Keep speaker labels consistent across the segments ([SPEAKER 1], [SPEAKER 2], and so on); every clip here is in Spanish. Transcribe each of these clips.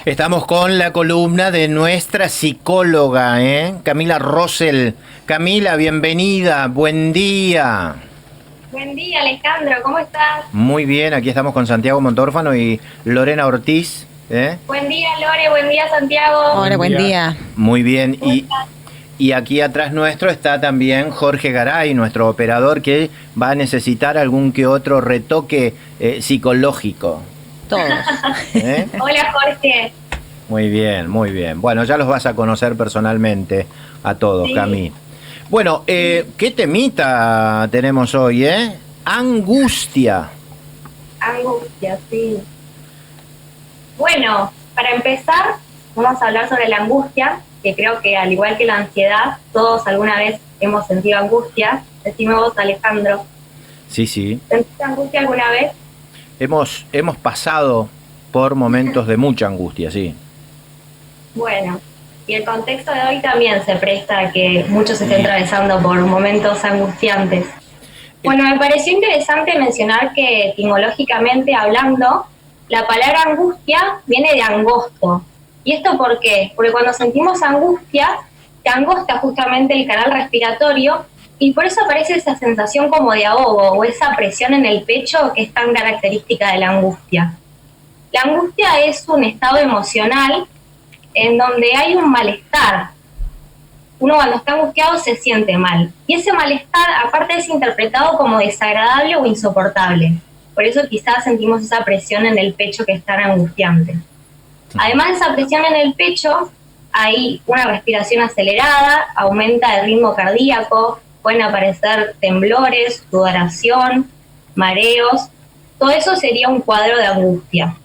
[SPEAKER 1] Estamos con la columna de nuestra psicóloga, Camila Rosell. Camila, bienvenida, buen día.
[SPEAKER 2] Buen día, Alejandro, ¿cómo estás?
[SPEAKER 1] Muy bien, aquí estamos con Santiago Montórfano y Lorena Ortiz.
[SPEAKER 2] Buen día, Lore, buen día, Santiago.
[SPEAKER 3] Hola, buen día.
[SPEAKER 1] Muy bien,
[SPEAKER 2] ¿Cómo estás?
[SPEAKER 1] y aquí atrás nuestro está también Jorge Garay, nuestro operador, que va a necesitar algún que otro retoque psicológico.
[SPEAKER 3] Todos.
[SPEAKER 2] Hola, Jorge.
[SPEAKER 1] Muy bien, muy bien. Bueno, ya los vas a conocer personalmente a todos,
[SPEAKER 2] Sí.
[SPEAKER 1] Cami. Bueno, ¿qué temita tenemos hoy, Angustia.
[SPEAKER 2] Angustia, sí. Bueno, para empezar, vamos a hablar sobre la angustia, que creo que al igual que la ansiedad, todos alguna vez hemos sentido angustia. Decime vos, Alejandro,
[SPEAKER 1] Sí, sí.
[SPEAKER 2] ¿sentiste angustia alguna vez?
[SPEAKER 1] Hemos pasado por momentos de mucha angustia, sí.
[SPEAKER 2] Bueno, y el contexto de hoy también se presta a que muchos estén atravesando por momentos angustiantes. Bueno, me pareció interesante mencionar que etimológicamente hablando, la palabra angustia viene de angosto. ¿Y esto por qué? Porque cuando sentimos angustia, se angosta justamente el canal respiratorio y por eso aparece esa sensación como de ahogo o esa presión en el pecho que es tan característica de la angustia. La angustia es un estado emocional en donde hay un malestar. Uno cuando está angustiado se siente mal. Y ese malestar, aparte, es interpretado como desagradable o insoportable. Por eso quizás sentimos esa presión en el pecho que es tan angustiante. Además de esa presión en el pecho, hay una respiración acelerada, aumenta el ritmo cardíaco, pueden aparecer temblores, sudoración, mareos. Todo eso sería un cuadro de angustia.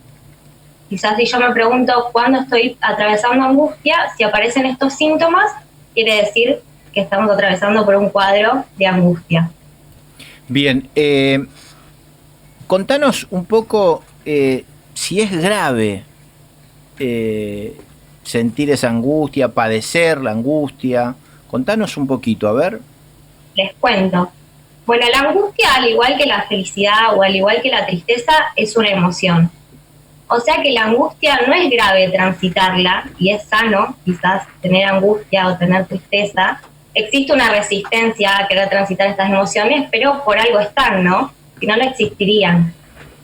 [SPEAKER 2] Quizás si yo me pregunto cuándo estoy atravesando angustia, si aparecen estos síntomas, quiere decir que estamos atravesando por un cuadro de angustia.
[SPEAKER 1] Bien, contanos un poco si es grave sentir esa angustia, padecer la angustia. Contanos un poquito, a ver.
[SPEAKER 2] Les cuento. Bueno, la angustia, al igual que la felicidad o al igual que la tristeza, es una emoción. O sea que la angustia no es grave transitarla y es sano quizás tener angustia o tener tristeza. Existe una resistencia a querer transitar estas emociones, pero por algo están, ¿no? Si no, no existirían.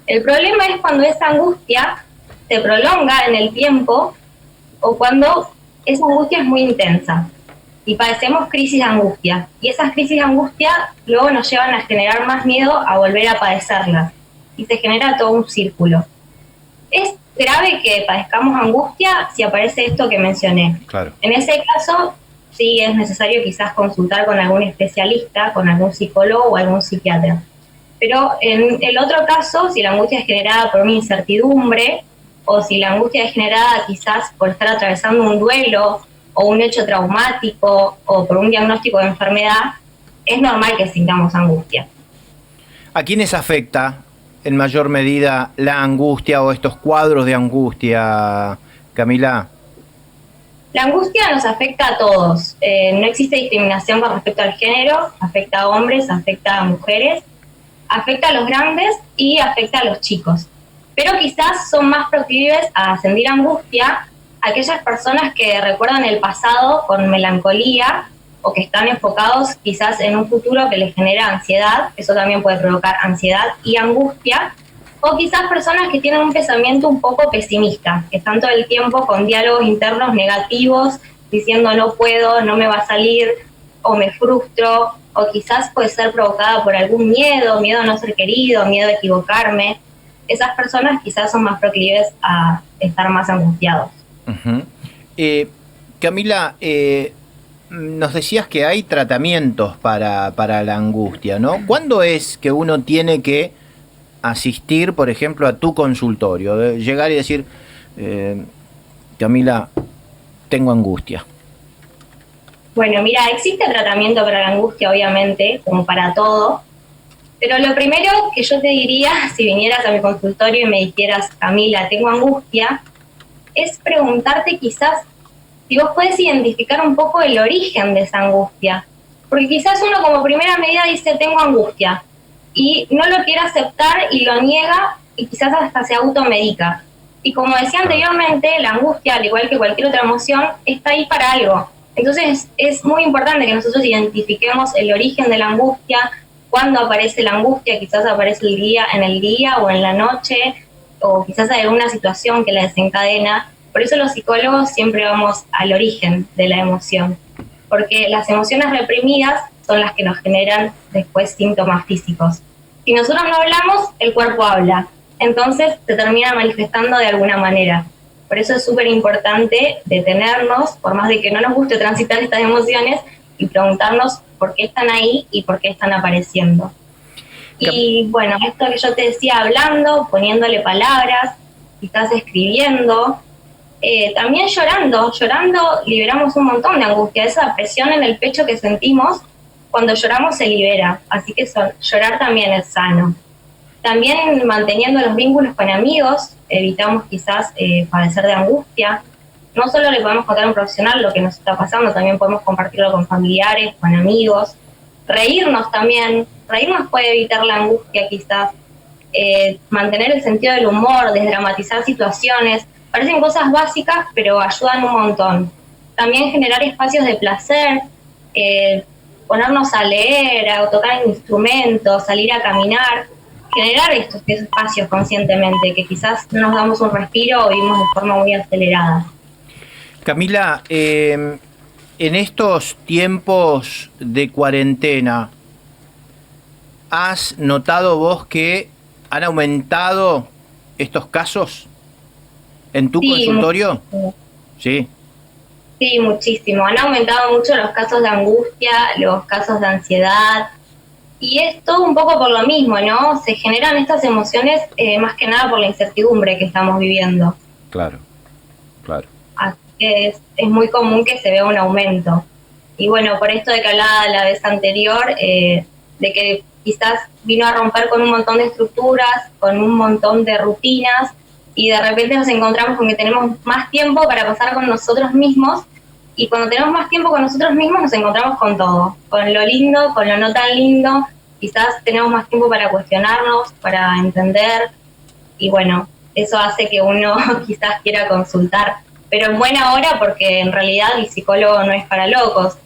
[SPEAKER 2] El problema es cuando esa angustia se prolonga en el tiempo o cuando esa angustia es muy intensa y padecemos crisis de angustia. Y esas crisis de angustia luego nos llevan a generar más miedo a volver a padecerlas y se genera todo un círculo. Es grave que padezcamos angustia si aparece esto que mencioné.
[SPEAKER 1] Claro.
[SPEAKER 2] En ese caso, sí es necesario quizás consultar con algún especialista, con algún psicólogo o algún psiquiatra. Pero en el otro caso, si la angustia es generada por una incertidumbre o si la angustia es generada quizás por estar atravesando un duelo o un hecho traumático o por un diagnóstico de enfermedad, es normal que sintamos angustia.
[SPEAKER 1] ¿A quiénes afecta en mayor medida la angustia o estos cuadros de angustia, Camila?
[SPEAKER 2] La angustia nos afecta a todos. No existe discriminación con respecto al género, afecta a hombres, afecta a mujeres, afecta a los grandes y afecta a los chicos. Pero quizás son más proclives a sentir angustia aquellas personas que recuerdan el pasado con melancolía o que están enfocados quizás en un futuro que les genera ansiedad, eso también puede provocar ansiedad y angustia, o quizás personas que tienen un pensamiento un poco pesimista, que están todo el tiempo con diálogos internos negativos, diciendo no puedo, no me va a salir, o me frustro, o quizás puede ser provocada por algún miedo, miedo a no ser querido, miedo a equivocarme. Esas personas quizás son más proclives a estar más angustiados.
[SPEAKER 1] Uh-huh. Camila, nos decías que hay tratamientos para la angustia, ¿no? ¿Cuándo es que uno tiene que asistir, por ejemplo, a tu consultorio? De llegar y decir, Camila, tengo angustia.
[SPEAKER 2] Bueno, mira, existe tratamiento para la angustia, obviamente, como para todo, pero lo primero que yo te diría, si vinieras a mi consultorio y me dijeras, Camila, tengo angustia, es preguntarte quizás si vos podés identificar un poco el origen de esa angustia. Porque quizás uno como primera medida dice, tengo angustia, y no lo quiere aceptar y lo niega y quizás hasta se automedica. Y como decía anteriormente, la angustia, al igual que cualquier otra emoción, está ahí para algo. Entonces es muy importante que nosotros identifiquemos el origen de la angustia, cuándo aparece la angustia, quizás aparece en el día o en la noche, o quizás hay alguna situación que la desencadena. Por eso los psicólogos siempre vamos al origen de la emoción, porque las emociones reprimidas son las que nos generan después síntomas físicos. Si nosotros no hablamos, el cuerpo habla, entonces se termina manifestando de alguna manera. Por eso es súper importante detenernos, por más de que no nos guste transitar estas emociones, y preguntarnos por qué están ahí y por qué están apareciendo. Y bueno, esto que yo te decía, hablando, poniéndole palabras, quizás escribiendo, también llorando liberamos un montón de angustia, esa presión en el pecho que sentimos, cuando lloramos se libera, así que llorar también es sano. También manteniendo los vínculos con amigos, evitamos quizás padecer de angustia. No solo le podemos contar a un profesional lo que nos está pasando, también podemos compartirlo con familiares, con amigos. Reírnos también, reírnos puede evitar la angustia quizás. Mantener el sentido del humor, desdramatizar situaciones, parecen cosas básicas, pero ayudan un montón. También generar espacios de placer, ponernos a leer, a tocar instrumentos, salir a caminar, generar estos espacios conscientemente, que quizás no nos damos un respiro o vivimos de forma muy acelerada.
[SPEAKER 1] Camila, en estos tiempos de cuarentena, ¿has notado vos que han aumentado estos casos en tu consultorio?
[SPEAKER 2] Muchísimo.
[SPEAKER 1] Sí.
[SPEAKER 2] Sí, muchísimo. Han aumentado mucho los casos de angustia, los casos de ansiedad. Y es todo un poco por lo mismo, ¿no? Se generan estas emociones más que nada por la incertidumbre que estamos viviendo.
[SPEAKER 1] Claro, claro.
[SPEAKER 2] Así que es muy común que se vea un aumento. Y bueno, por esto de que hablaba la vez anterior, de que quizás vino a romper con un montón de estructuras, con un montón de rutinas, y de repente nos encontramos con que tenemos más tiempo para pasar con nosotros mismos, y cuando tenemos más tiempo con nosotros mismos nos encontramos con todo, con lo lindo, con lo no tan lindo, quizás tenemos más tiempo para cuestionarnos, para entender, y bueno, eso hace que uno quizás quiera consultar, pero en buena hora, porque en realidad el psicólogo no es para locos,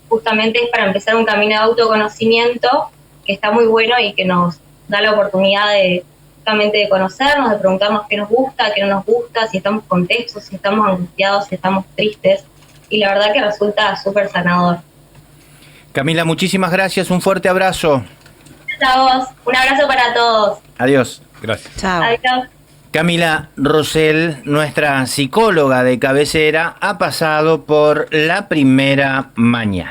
[SPEAKER 2] justamente es para empezar un camino de autoconocimiento que está muy bueno y que nos da la oportunidad de justamente de conocernos, de preguntarnos qué nos gusta, qué no nos gusta, si estamos contentos, si estamos angustiados, si estamos tristes, y la verdad que resulta súper sanador.
[SPEAKER 1] Camila, muchísimas gracias, un fuerte abrazo.
[SPEAKER 2] Gracias a vos, un abrazo para todos.
[SPEAKER 1] Adiós. Gracias.
[SPEAKER 3] Chao.
[SPEAKER 2] Adiós.
[SPEAKER 1] Camila Rosell, nuestra psicóloga de cabecera, ha pasado por La Primera Mañana.